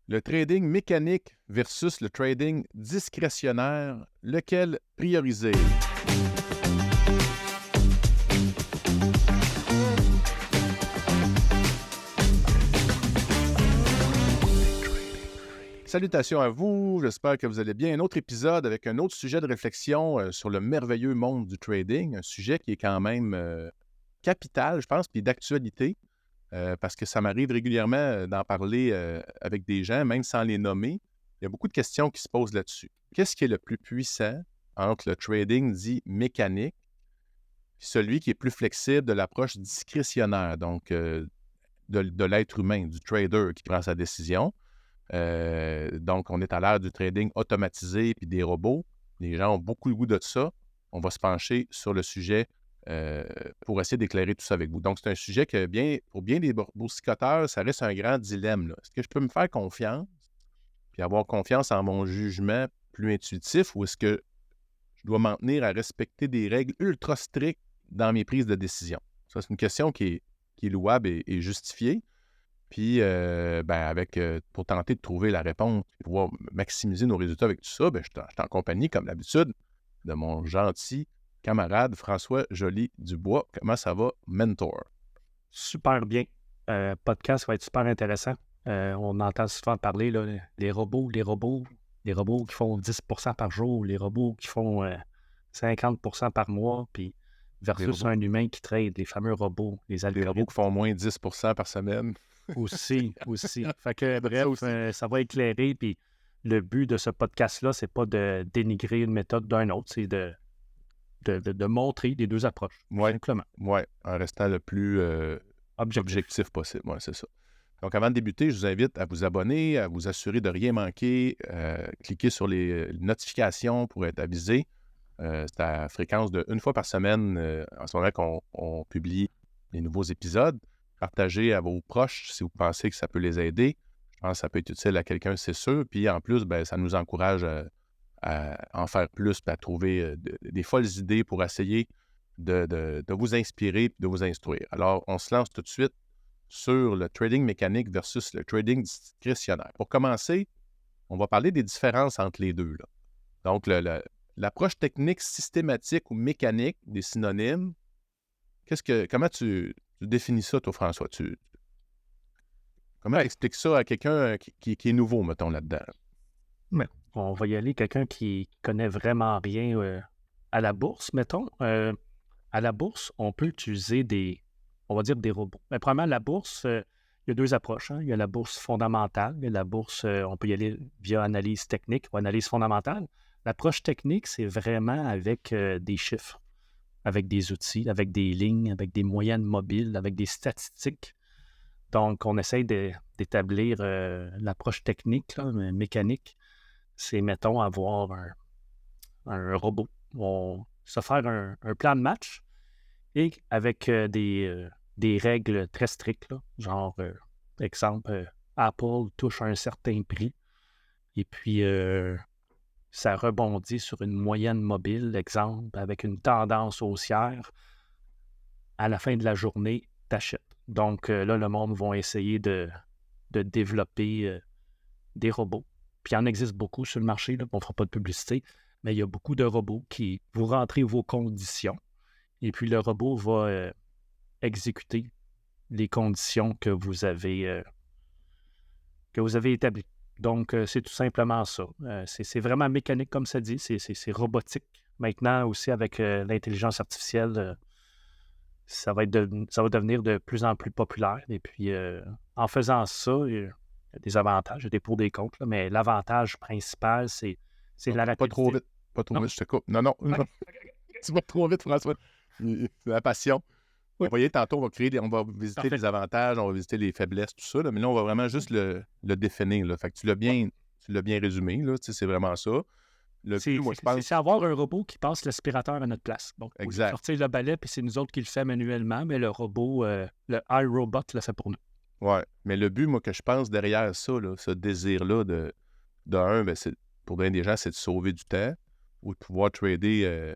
Le trading mécanique versus le trading discrétionnaire, lequel prioriser? Salutations à vous, j'espère que vous allez bien. Un autre épisode avec un autre sujet de réflexion sur le merveilleux monde du trading, un sujet qui est quand même capital, je pense, puis d'actualité, parce que ça m'arrive régulièrement d'en parler avec des gens, même sans les nommer. Il y a beaucoup de questions qui se posent là-dessus. Qu'est-ce qui est le plus puissant entre le trading dit mécanique et celui qui est plus flexible de l'approche discrétionnaire, donc de l'être humain, du trader qui prend sa décision? Donc, on est à l'ère du trading automatisé puis des robots. Les gens ont beaucoup le goût de ça. On va se pencher sur le sujet pour essayer d'éclairer tout ça avec vous. Donc, c'est un sujet que pour bien des boursicoteurs, ça reste un grand dilemme, là. Est-ce que je peux me faire confiance puis avoir confiance en mon jugement plus intuitif ou est-ce que je dois m'en tenir à respecter des règles ultra strictes dans mes prises de décision? Ça, c'est une question qui est louable et justifiée. Puis, pour tenter de trouver la réponse et pouvoir maximiser nos résultats avec tout ça, je suis en compagnie, comme d'habitude, de mon gentil camarade François Joly-Dubois. Comment ça va, mentor? Super bien. Podcast va être super intéressant. On entend souvent parler, là, les robots qui font 10% par jour, les robots qui font 50% par mois, puis versus un humain qui trade, les fameux robots, les algorithmes. Les robots qui font moins 10% par semaine. Aussi. Fait que, bref, ça va éclairer, puis le but de ce podcast-là, c'est pas de dénigrer une méthode d'un autre, c'est de montrer les deux approches, simplement. Oui, en restant le plus objectif possible. Oui, c'est ça. Donc, avant de débuter, je vous invite à vous abonner, à vous assurer de ne rien manquer. Cliquez sur les notifications pour être avisé. C'est à fréquence de une fois par semaine en ce moment qu'on publie les nouveaux épisodes. Partagez à vos proches si vous pensez que ça peut les aider. Je pense que ça peut être utile à quelqu'un, c'est sûr. Puis en plus, ça nous encourage à en faire plus et à trouver des folles idées pour essayer de vous inspirer et de vous instruire. Alors, on se lance tout de suite sur le trading mécanique versus le trading discrétionnaire. Pour commencer, on va parler des différences entre les deux, là. Donc, l'approche technique systématique ou mécanique, des synonymes, comment tu définis ça, toi, François? Comment tu expliques ça à quelqu'un qui est nouveau, mettons, là-dedans? Mais on va y aller, quelqu'un qui connaît vraiment rien à la bourse, mettons. À la bourse, on peut utiliser des robots. Mais premièrement, la bourse, il y a deux approches, hein. Il y a la bourse fondamentale. Il y a la bourse, on peut y aller via analyse technique ou analyse fondamentale. L'approche technique, c'est vraiment avec des chiffres, avec des outils, avec des lignes, avec des moyennes mobiles, avec des statistiques. Donc, on essaye d'établir l'approche technique, là, mécanique. C'est, mettons, avoir un robot. On se faire un plan de match et avec des règles très strictes, là, genre, exemple, Apple touche un certain prix et puis ça rebondit sur une moyenne mobile, exemple, avec une tendance haussière. À la fin de la journée, t'achètes. Donc là, le monde va essayer de développer des robots. Puis il y en existe beaucoup sur le marché, là, on ne fera pas de publicité, mais il y a beaucoup de robots qui vous rentrez vos conditions et puis le robot va exécuter les conditions que vous avez établies. Donc, c'est tout simplement ça. C'est vraiment mécanique, comme ça dit. C'est robotique. Maintenant, aussi, avec l'intelligence artificielle, ça va devenir de plus en plus populaire. Et puis, en faisant ça, il y a des avantages, il y a des pour des contre, là, mais l'avantage principal, c'est la rapidité. Pas trop vite. Pas trop vite, je te coupe. Non. Tu vas trop vite, François. C'est la passion. Oui. Vous voyez, tantôt, on va visiter les avantages, on va visiter les faiblesses, tout ça, là, mais là, on va vraiment juste le définir, là. Fait que tu l'as bien résumé, là, tu sais, c'est vraiment ça. C'est avoir un robot qui passe l'aspirateur à notre place. Bon, exact. Sortir le balai, puis c'est nous autres qui le fait manuellement, mais le robot, le iRobot le fait pour nous. Oui, mais le but, moi, que je pense derrière ça, là, ce désir-là c'est pour bien des gens, c'est de sauver du temps ou de pouvoir trader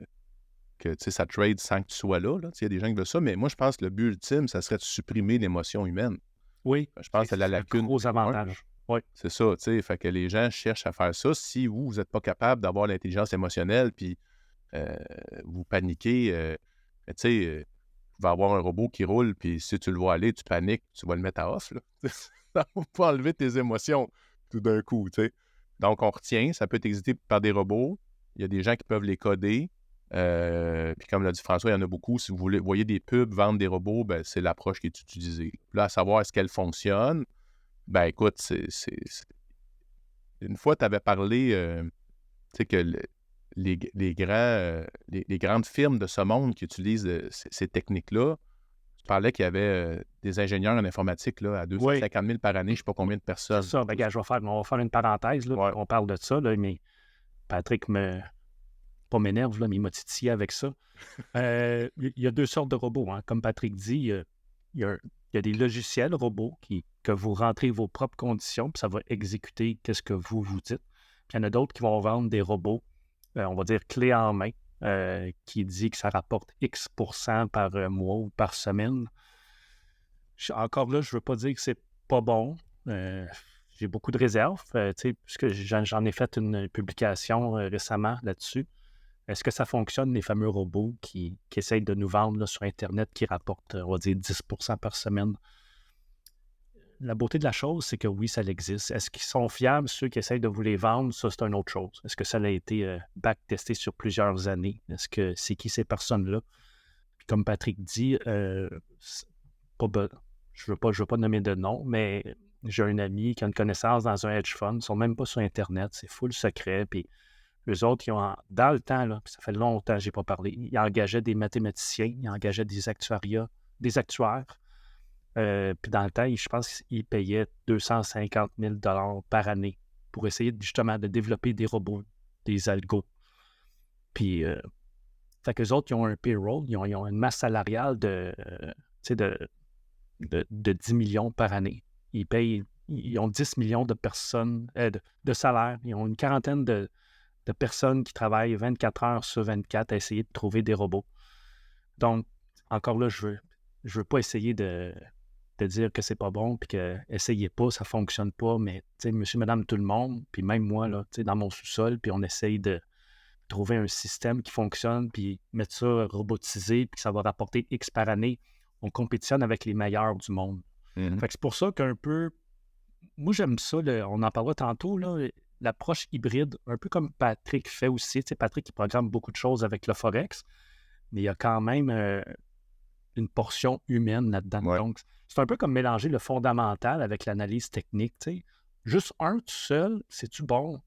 que ça trade sans que tu sois là. Il y a des gens qui veulent ça, mais moi, je pense que le but ultime, ça serait de supprimer l'émotion humaine. Oui, Je pense que c'est la lacune. Un gros avantage. Oui. C'est ça, tu sais. Fait que les gens cherchent à faire ça. Si vous n'êtes pas capable d'avoir l'intelligence émotionnelle, puis vous paniquez, tu sais, tu vas avoir un robot qui roule, puis si tu le vois aller, tu paniques, tu vas le mettre à off, là. Ça va pas enlever tes émotions tout d'un coup, tu sais. Donc, on retient, ça peut être exécuté par des robots. Il y a des gens qui peuvent les coder. Puis comme l'a dit François, il y en a beaucoup. Si vous voyez des pubs vendre des robots, ben, c'est l'approche qui est utilisée. Puis là, à savoir est-ce qu'elle fonctionne, ben écoute, une fois, tu avais parlé, tu sais, que les les grandes firmes de ce monde qui utilisent ces techniques-là, tu parlais qu'il y avait des ingénieurs en informatique là, à Oui, 250 000 par année, je ne sais pas combien de c'est personnes. ça. Ben, gars, on va faire une parenthèse, là, Ouais. on parle de ça, là, mais Patrick pas m'énerve, là, mais il m'a titillé avec ça. Il y a deux sortes de robots, hein. Comme Patrick dit, il y a, il y a des logiciels robots que vous rentrez vos propres conditions, puis ça va exécuter qu'est-ce que vous dites. Puis il y en a d'autres qui vont vendre des robots, on va dire clé en main, qui dit que ça rapporte X% par mois ou par semaine. Encore là, je ne veux pas dire que c'est pas bon. J'ai beaucoup de réserves, tu sais, puisque j'en ai fait une publication récemment là-dessus. Est-ce que ça fonctionne, les fameux robots qui essayent de nous vendre là, sur Internet, qui rapportent, on va dire, 10% par semaine? La beauté de la chose, c'est que oui, ça existe. Est-ce qu'ils sont fiables, ceux qui essayent de vous les vendre? Ça, c'est une autre chose. Est-ce que ça a été back-testé sur plusieurs années? Est-ce que c'est qui ces personnes-là? Puis comme Patrick dit, je veux pas nommer de nom, mais j'ai un ami qui a une connaissance dans un hedge fund. Ils ne sont même pas sur Internet. C'est full secret. Puis eux autres, dans le temps, là, puis ça fait longtemps que je n'ai pas parlé, ils engageaient des mathématiciens, ils engageaient des actuaires. Puis dans le temps, je pense qu'ils payaient 250 000 par année pour essayer justement de développer des robots, des algos. Puis, fait qu'eux autres, ils ont un payroll, ils ont une masse salariale tu sais, de 10 millions par année. Ils ont 10 millions de personnes, de salaires. Ils ont une quarantaine de personnes qui travaillent 24 heures sur 24 à essayer de trouver des robots. Donc, encore là, je veux pas essayer de dire que c'est pas bon, puis que essayez pas, ça fonctionne pas, mais tu sais, monsieur, madame, tout le monde, puis même moi, là, tu sais, dans mon sous-sol, puis on essaye de trouver un système qui fonctionne, puis mettre ça robotisé, puis que ça va rapporter X par année. On compétitionne avec les meilleurs du monde. Mhm. Fait que c'est pour ça qu'un peu, moi j'aime ça, on en parlera tantôt, là, l'approche hybride, un peu comme Patrick fait aussi. Tu sais, Patrick, il programme beaucoup de choses avec le Forex, mais il y a quand même une portion humaine là-dedans. Ouais. Donc, c'est un peu comme mélanger le fondamental avec l'analyse technique. Tu sais. Juste un tout seul, c'est-tu bon?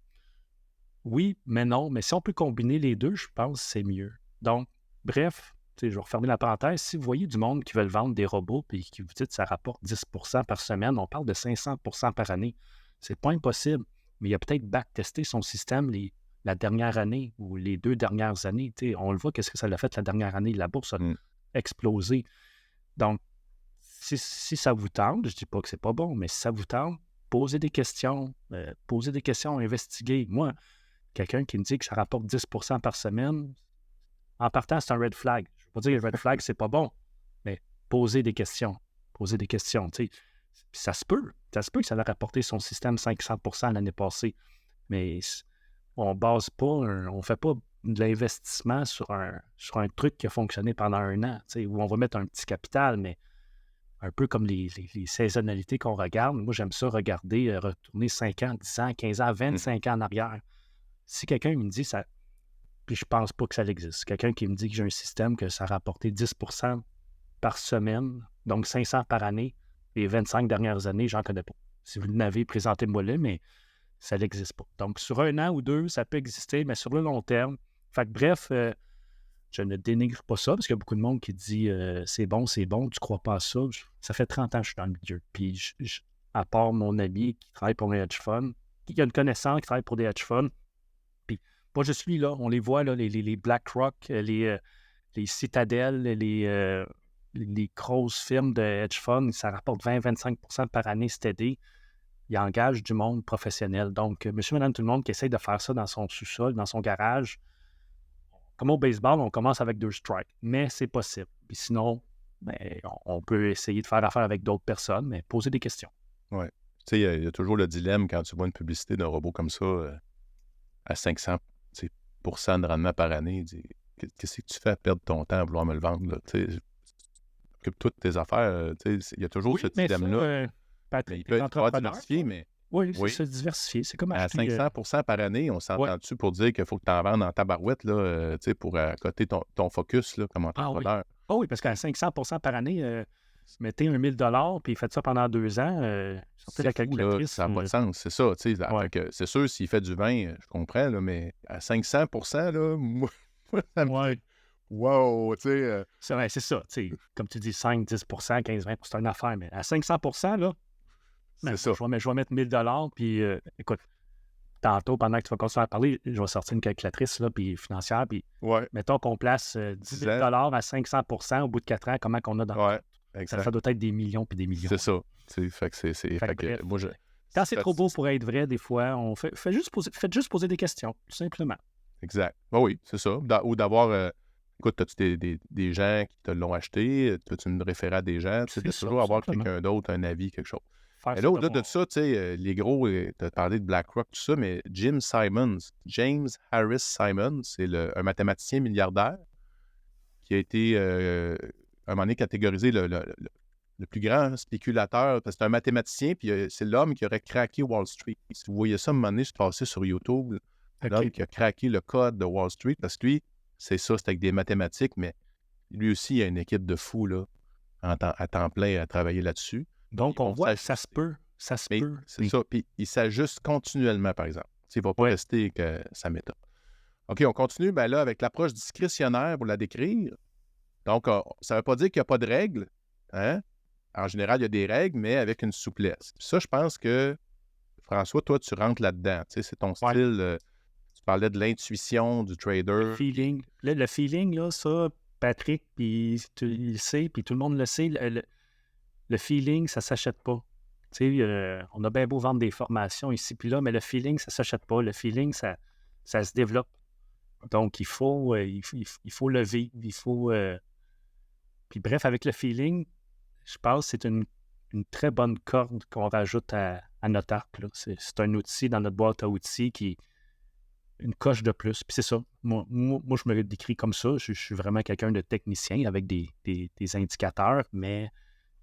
Oui, mais non. Mais si on peut combiner les deux, je pense que c'est mieux. Donc, bref, tu sais, je vais refermer la parenthèse. Si vous voyez du monde qui veut vendre des robots et qui vous dit que ça rapporte 10% par semaine, on parle de 500% par année. C'est pas impossible. Mais il a peut-être back-testé son système la dernière année ou les 2 dernières années. Tu sais, on le voit, qu'est-ce que ça l'a fait la dernière année. La bourse a explosé. Donc, si ça vous tente, je ne dis pas que c'est pas bon, mais si ça vous tente, posez des questions, investiguez. Moi, quelqu'un qui me dit que ça rapporte 10% par semaine, en partant, c'est un red flag. Je ne veux pas dire que le red flag, c'est pas bon, mais posez des questions. Posez des questions. Tu sais. Puis ça se peut que ça a rapporté son système 500% l'année passée, mais on base pas, on fait pas de l'investissement sur un truc qui a fonctionné pendant un an, tu sais, où on va mettre un petit capital, mais un peu comme les saisonnalités qu'on regarde. Moi, j'aime ça regarder, retourner 5 ans, 10 ans, 15 ans, 25 ans en arrière. Si quelqu'un me dit ça, puis je pense pas que ça existe, quelqu'un qui me dit que j'ai un système que ça a rapporté 10% par semaine, donc 500 par année, les 25 dernières années, j'en connais pas. Si vous l'avez, présentez-moi-le, mais ça n'existe pas. Donc, sur un an ou deux, ça peut exister, mais sur le long terme. Fait que bref, je ne dénigre pas ça, parce qu'il y a beaucoup de monde qui dit c'est bon, tu ne crois pas à ça. Ça fait 30 ans que je suis dans le milieu. Puis, à part mon ami qui travaille pour un hedge fund, qui a une connaissance qui travaille pour des hedge funds, puis pas juste lui, là, on les voit, là, les BlackRock, les Citadel, les grosses firmes de hedge funds, ça rapporte 20-25% par année steady. Ils engagent du monde professionnel. Donc, monsieur, madame, tout le monde qui essaye de faire ça dans son sous-sol, dans son garage, comme au baseball, on commence avec 2 strikes, mais c'est possible. Puis sinon, ben, on peut essayer de faire affaire avec d'autres personnes, mais poser des questions. Oui. sais, il y a toujours le dilemme quand tu vois une publicité d'un robot comme ça à 500 % de rendement par année. Qu'est-ce que tu fais à perdre ton temps à vouloir me le vendre? Là? Occupe-toi de tes affaires. Il y a toujours ce mais ça, dilemme-là. Mais Patrick, il t'es peut être entrepreneur, diversifié, toi? mais Oui, c'est oui. ça, diversifier. C'est comme À acheter... 500 % par année, on ouais. s'entend-tu pour dire qu'il faut que tu en vendes en tabarouette là, pour accoter ton focus là, comme Ah oui. entrepreneur? Ah oui, parce qu'à 500 par année, mettez 1 000 puis faites ça pendant 2 ans, sortez la C'est fou, là, calculatrice. ça n'a pas de sens, c'est ça. Ouais. Fait que c'est sûr, s'il fait du vin, je comprends, là, mais à 500 % là, moi, ça me Ouais. dit wow, tu sais. C'est ça. Comme tu dis, 5, 10 15, 20 c'est une affaire. Mais à 500 là, C'est ça. je vais mettre 1 000 puis écoute, tantôt, pendant que tu vas continuer à parler, je vais sortir une calculatrice là, puis financière, puis Ouais, mettons qu'on place 10 000 à 500 au bout de 4 ans, comment qu'on a dans le ouais, compte? Ça exact. doit être des millions puis des millions. C'est ça. Fait que Fait que bref, moi, quand c'est trop beau pour être vrai, des fois, faites juste poser des questions, tout simplement. Exact. Oui, c'est ça. Ou d'avoir. Écoute, as-tu des gens qui te l'ont acheté? Peux-tu me référer à des gens? C'est De ça, toujours avoir simplement. quelqu'un d'autre, un avis, quelque chose. Faire Mais ça là, de au-delà de voir. ça, tu sais, les gros, tu as parlé de BlackRock, tout ça, mais James Harris Simons, c'est un mathématicien milliardaire qui a été, à un moment donné, catégorisé le plus grand spéculateur, parce que c'est un mathématicien, puis c'est l'homme qui aurait craqué Wall Street. Si vous voyez ça, à un moment donné, se passer sur YouTube, l'homme OK. qui a craqué le code de Wall Street, parce que lui, c'est ça, c'est avec des mathématiques, mais lui aussi, il a une équipe de fous, là, à temps plein à travailler là-dessus. Donc, Ils on vont voit, ça se s'ajuster. peut. Ça se Mais peut. c'est ça, puis il s'ajuste continuellement, par exemple. Il ne va pas Ouais. rester que sa méthode. OK, on continue là, avec l'approche discrétionnaire pour la décrire. Donc, ça ne veut pas dire qu'il n'y a pas de règles. Hein? En général, il y a des règles, mais avec une souplesse. Puis ça, je pense que, François, toi, tu rentres là-dedans. Tu sais, c'est ton Ouais. style. Tu parlais de l'intuition du trader. Le feeling. Là, le feeling, là, ça, Patrick, puis il le sait, puis tout le monde le sait, le feeling, ça ne s'achète pas. Tu sais, on a bien beau vendre des formations ici puis là, mais le feeling, ça ne s'achète pas. Le feeling, ça se développe. Donc, il faut le vivre. Il faut. Puis bref, avec le feeling, je pense que c'est une très bonne corde qu'on rajoute à notre arc. Là. C'est un outil dans notre boîte à outils qui une coche de plus. Puis c'est ça. Moi, je me décris comme ça. Je suis vraiment quelqu'un de technicien avec des indicateurs, mais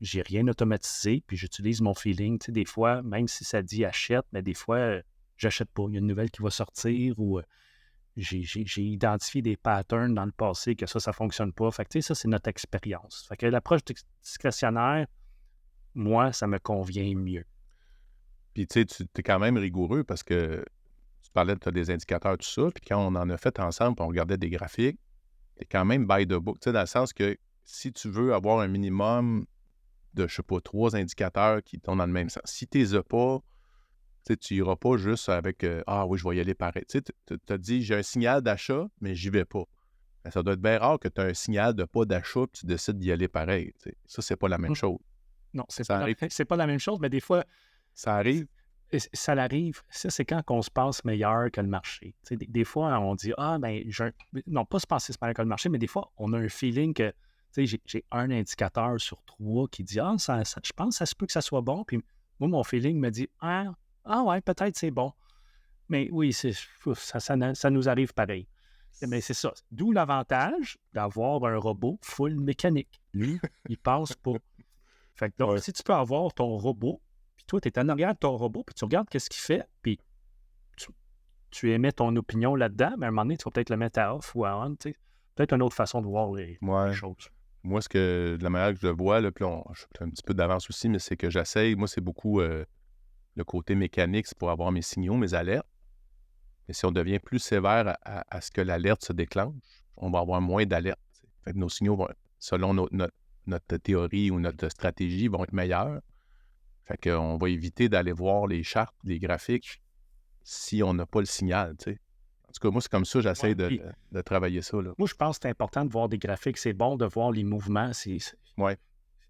j'ai rien automatisé. Puis j'utilise mon feeling. Tu sais, des fois, même si ça dit achète, mais des fois, j'achète pas. Il y a une nouvelle qui va sortir ou j'ai identifié des patterns dans le passé que ça ne fonctionne pas. Fait que tu sais, ça, c'est notre expérience. Fait que l'approche discrétionnaire, moi, ça me convient mieux. Puis, tu sais, tu es quand même rigoureux parce que tu parlais de des indicateurs, tout ça. Puis quand on en a fait ensemble, puis on regardait des graphiques, tu es quand même by the book. Tu sais, dans le sens que si tu veux avoir un minimum de, je sais pas, 3 indicateurs qui tournent dans le même sens, si tu les as pas, tu n'iras pas juste avec ah oui, je vais y aller pareil. Tu sais, tu as dit j'ai un signal d'achat, mais j'y vais pas. Ben, ça doit être bien rare que tu as un signal de pas d'achat et tu décides d'y aller pareil. Tu sais. Ça, c'est pas la même chose. Non, c'est Ça pas, arrive. c'est pas la même chose, mais des fois, Ça arrive. ça l'arrive. Ça, c'est quand on se pense meilleur que le marché. Tu sais, des fois, on dit ah, ben, non, pas se penser meilleur que le marché, mais des fois, on a un feeling que tu sais, j'ai un indicateur sur 3 qui dit ah, je pense que ça se peut que ça soit bon. Puis moi, mon feeling me dit ah ouais, peut-être c'est bon. Mais oui, ça nous arrive pareil. Mais c'est ça. D'où l'avantage d'avoir un robot full mécanique. Lui, il pense pas. Fait que donc, Ouais. si tu peux avoir ton robot, puis toi, tu es en arrière de ton robot, puis tu regardes qu'est-ce qu'il fait, puis tu émets ton opinion là-dedans, mais à un moment donné, tu vas peut-être le mettre à off ou à on. Tu sais. Peut-être une autre façon de voir les choses. Moi, de la manière que je le vois, là, puis là, je suis un petit peu d'avance aussi, mais c'est que j'essaye, moi, c'est beaucoup le côté mécanique, c'est pour avoir mes signaux, mes alertes. Mais si on devient plus sévère à ce que l'alerte se déclenche, on va avoir moins d'alertes. Fait que nos signaux, selon notre théorie ou notre stratégie, vont être meilleurs. Fait qu'on va éviter d'aller voir les chartes, les graphiques, si on n'a pas le signal, tu sais. En tout cas, moi, c'est comme ça, j'essaie de travailler ça, là. Moi, je pense que c'est important de voir des graphiques. C'est bon de voir les mouvements. Ouais.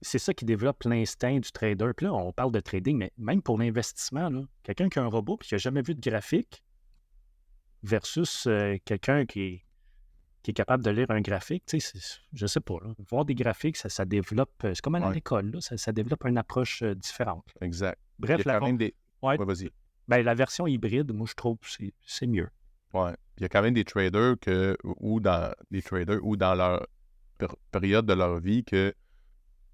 C'est ça qui développe l'instinct du trader. Puis là, on parle de trading, mais même pour l'investissement, là, quelqu'un qui a un robot et qui n'a jamais vu de graphique versus quelqu'un qui est capable de lire un graphique, tu sais, je sais pas. Là, voir des graphiques, ça développe, c'est comme à l'école, là, ça développe une approche différente. Exact. Il y a Bref, quand même des... ouais, Ouais, vas-y. ben, la version hybride, moi, je trouve que c'est mieux. Ouais. Il y a quand même des traders ou dans leur période de leur vie que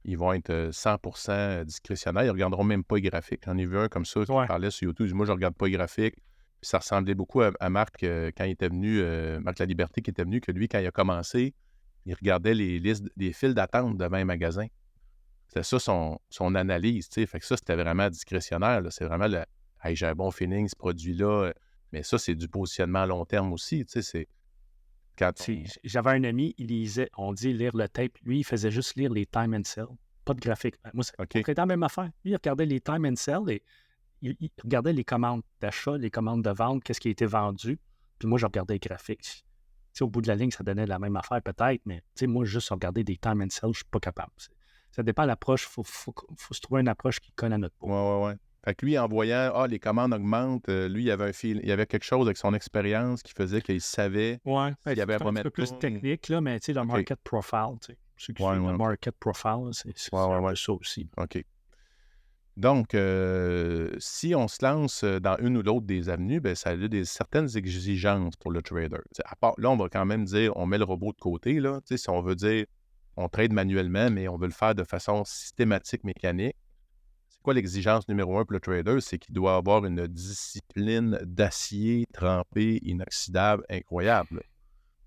ils vont être 100% discrétionnaires. Ils ne regarderont même pas les graphiques. J'en ai vu un comme ça qui Ouais. parlait sur YouTube. Il dit, moi, je ne regarde pas les graphiques. Puis ça ressemblait beaucoup à Marc quand il était venu, Marc Laliberté qui était venu, que lui, quand il a commencé, il regardait les listes, les files d'attente devant un magasin. C'était ça son analyse. T'sais. Fait que ça, c'était vraiment discrétionnaire. Là. C'est vraiment le hey, j'ai un bon feeling, ce produit-là. Mais ça, c'est du positionnement à long terme aussi. C'est quand J'avais un ami, il lisait, on dit lire le tape. Lui, il faisait juste lire les time and sell. Pas de graphique. Moi, c'est OK. la même affaire. Lui, il regardait les time and sell et il regardait les commandes d'achat, les commandes de vente, qu'est-ce qui a été vendu. Puis moi, je regardais les graphiques. Au bout de la ligne, ça donnait la même affaire peut-être, mais moi, juste regarder des time and sell, je ne suis pas capable. Ça dépend de l'approche. Il faut se trouver une approche qui colle à notre peau. Ouais. Fait que lui, en voyant, les commandes augmentent, lui, il y avait il y avait quelque chose avec son expérience qui faisait qu'il savait s'il y avait un un petit peu plus technique, là, mais le market profile, ceux qui suivent le market profile, c'est un peu ça aussi. OK. Donc, si on se lance dans une ou l'autre des avenues, bien, ça a certaines exigences pour le trader. À part, là, on va quand même dire, on met le robot de côté, là, si on veut dire, on trade manuellement, mais on veut le faire de façon systématique, mécanique. C'est quoi l'exigence numéro 1 pour le trader? C'est qu'il doit avoir une discipline d'acier trempé, inoxydable, incroyable.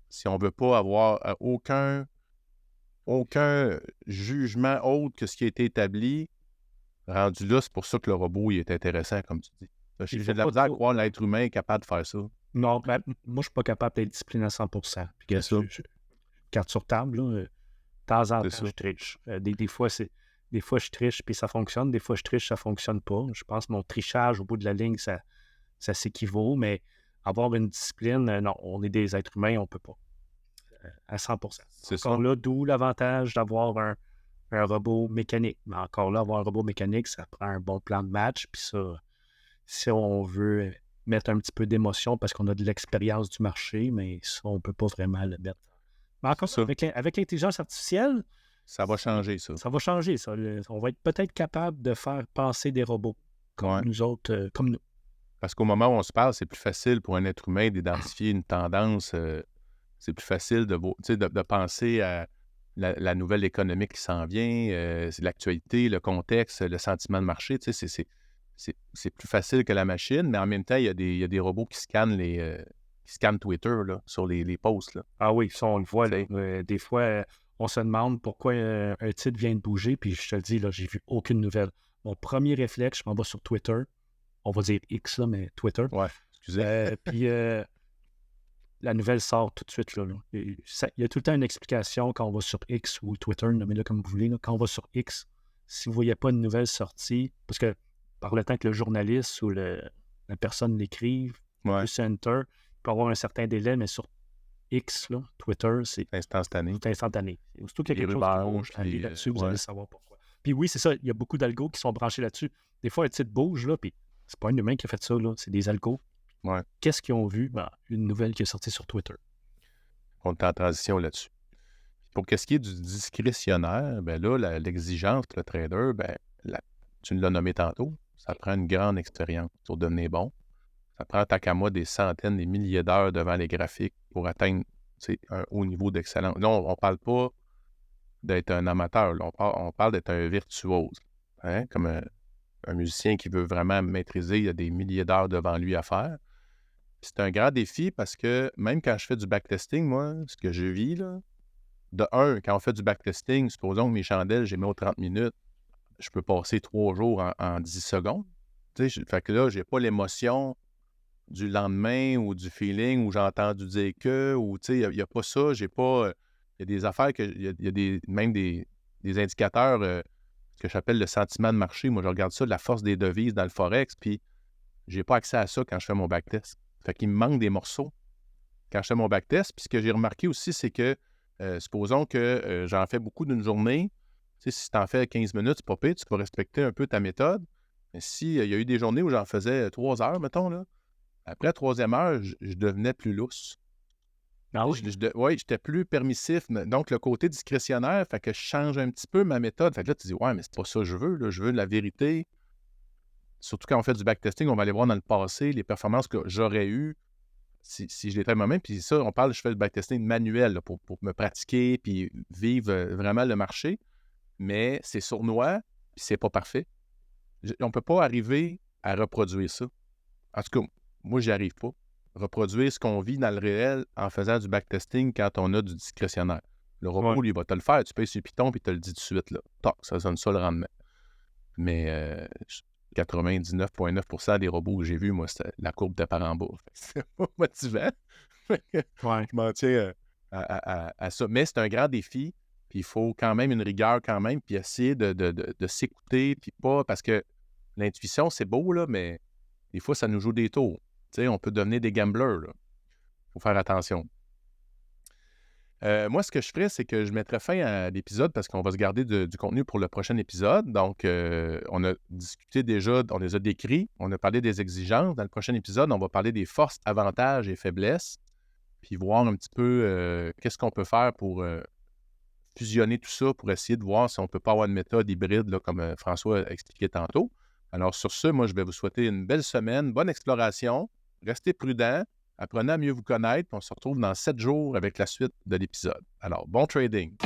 Si on ne veut pas avoir aucun jugement autre que ce qui a été établi, rendu là, c'est pour ça que le robot il est intéressant, comme tu dis. J'ai de la misère à croire l'être humain est capable de faire ça. Non, moi, je ne suis pas capable d'être discipliné à 100%. Puis, carte sur table, là, de temps en temps, je triche. Des fois, je triche puis ça fonctionne. Des fois, je triche, ça ne fonctionne pas. Je pense que mon trichage au bout de la ligne, ça s'équivaut. Mais avoir une discipline, non, on est des êtres humains, on ne peut pas. À 100%. Encore là, d'où l'avantage d'avoir un robot mécanique. Mais encore là, avoir un robot mécanique, ça prend un bon plan de match. Puis ça, si on veut mettre un petit peu d'émotion parce qu'on a de l'expérience du marché, mais ça, on ne peut pas vraiment le mettre. Mais encore ça, avec l'intelligence artificielle, ça va changer, ça. Ça va changer, ça. On va être peut-être capable de faire penser des robots comme nous autres, comme nous. Parce qu'au moment où on se parle, c'est plus facile pour un être humain d'identifier une tendance. C'est plus facile de penser à la nouvelle économique qui s'en vient, c'est l'actualité, le contexte, le sentiment de marché. C'est plus facile que la machine, mais en même temps, il y a des robots qui scannent Twitter là, sur les posts. Là. Ah oui, ça, on le voit. Là. Des fois, on se demande pourquoi un titre vient de bouger, puis je te le dis, là, j'ai vu aucune nouvelle. Mon premier réflexe, je m'en vais sur Twitter. On va dire X, là, mais Twitter. Ouais, excusez. Puis la nouvelle sort tout de suite. Là. Il y a tout le temps une explication quand on va sur X ou Twitter, nommez-le comme vous voulez. Là. Quand on va sur X, si vous ne voyez pas une nouvelle sortie, parce que par le temps que le journaliste ou la personne l'écrive, plus Enter, il peut avoir un certain délai, mais sur X, là, Twitter, c'est instantané. C'est instantané. Surtout qu'il y a quelque chose qui bouge, allez là-dessus, vous allez savoir pourquoi. Puis oui, c'est ça, il y a beaucoup d'algos qui sont branchés là-dessus. Des fois, un titre bouge, là, puis c'est pas un humain qui a fait ça, là, c'est des algos. Ouais. Qu'est-ce qu'ils ont vu? Une nouvelle qui est sortie sur Twitter. On est en transition là-dessus. Pour ce qui est du discrétionnaire, ben là, l'exigence pour le trader, tu l'as nommé tantôt, ça prend une grande expérience pour devenir bon. Ça prend, tant qu'à moi, des centaines, des milliers d'heures devant les graphiques pour atteindre un haut niveau d'excellence. Là, on ne parle pas d'être un amateur, là, on parle d'être un virtuose. Hein? Comme un musicien qui veut vraiment maîtriser, il y a des milliers d'heures devant lui à faire. C'est un grand défi parce que même quand je fais du backtesting, moi, ce que je vis, là, quand on fait du backtesting, supposons que mes chandelles, j'ai mis aux 30 minutes, je peux passer 3 jours en 10 secondes. Fait que là, j'ai pas l'émotion du lendemain ou du feeling où j'ai entendu dire que, ou il n'y a pas ça, j'ai pas. Il y a des affaires il y a même des indicateurs que j'appelle le sentiment de marché. Moi, je regarde ça, la force des devises dans le Forex, puis j'ai pas accès à ça quand je fais mon backtest. Fait qu'il me manque des morceaux quand je fais mon backtest. Puis ce que j'ai remarqué aussi, c'est que, supposons que j'en fais beaucoup d'une journée. Si tu en fais 15 minutes, c'est pas pire, tu vas respecter un peu ta méthode. Mais s'il y a eu des journées où j'en faisais 3 heures, mettons, là, après la 3e heure, je devenais plus lousse. Ah oui? J'étais plus permissif. Donc, le côté discrétionnaire, fait que je change un petit peu ma méthode. Fait que là, tu dis, ouais, mais c'est pas ça que je veux. Là. Je veux de la vérité. surtout quand on fait du backtesting, on va aller voir dans le passé les performances que j'aurais eues si je l'étais moi-même. Puis ça, je fais le backtesting manuel là, pour me pratiquer puis vivre vraiment le marché. Mais c'est sournois, puis c'est pas parfait. On ne peut pas arriver à reproduire ça. En tout cas, moi, j'y arrive pas. Reproduire ce qu'on vit dans le réel en faisant du backtesting quand on a du discrétionnaire. Le robot, Ouais. lui, il va te le faire. Tu payes sur Python, puis il te le dit tout de suite. Là. Toc, ça donne ça le rendement. Mais 99,9% des robots que j'ai vus, moi, la courbe était par en bas. C'est pas motivant. Ouais. Je m'en tiens à ça. Mais c'est un grand défi. Puis il faut quand même une rigueur quand même, puis essayer de s'écouter, puis pas... Parce que l'intuition, c'est beau, là, mais des fois, ça nous joue des tours. Tu sais, on peut devenir des gamblers, là. Il faut faire attention. Moi, ce que je ferais, c'est que je mettrais fin à l'épisode parce qu'on va se garder du contenu pour le prochain épisode. Donc, on a discuté déjà, on les a décrits, on a parlé des exigences. Dans le prochain épisode, on va parler des forces, avantages et faiblesses, puis voir un petit peu qu'est-ce qu'on peut faire pour fusionner tout ça, pour essayer de voir si on ne peut pas avoir une méthode hybride, là, comme François a expliqué tantôt. Alors, sur ce, moi, je vais vous souhaiter une belle semaine, bonne exploration, restez prudents. Apprenez à mieux vous connaître. On se retrouve dans 7 jours avec la suite de l'épisode. Alors, bon trading!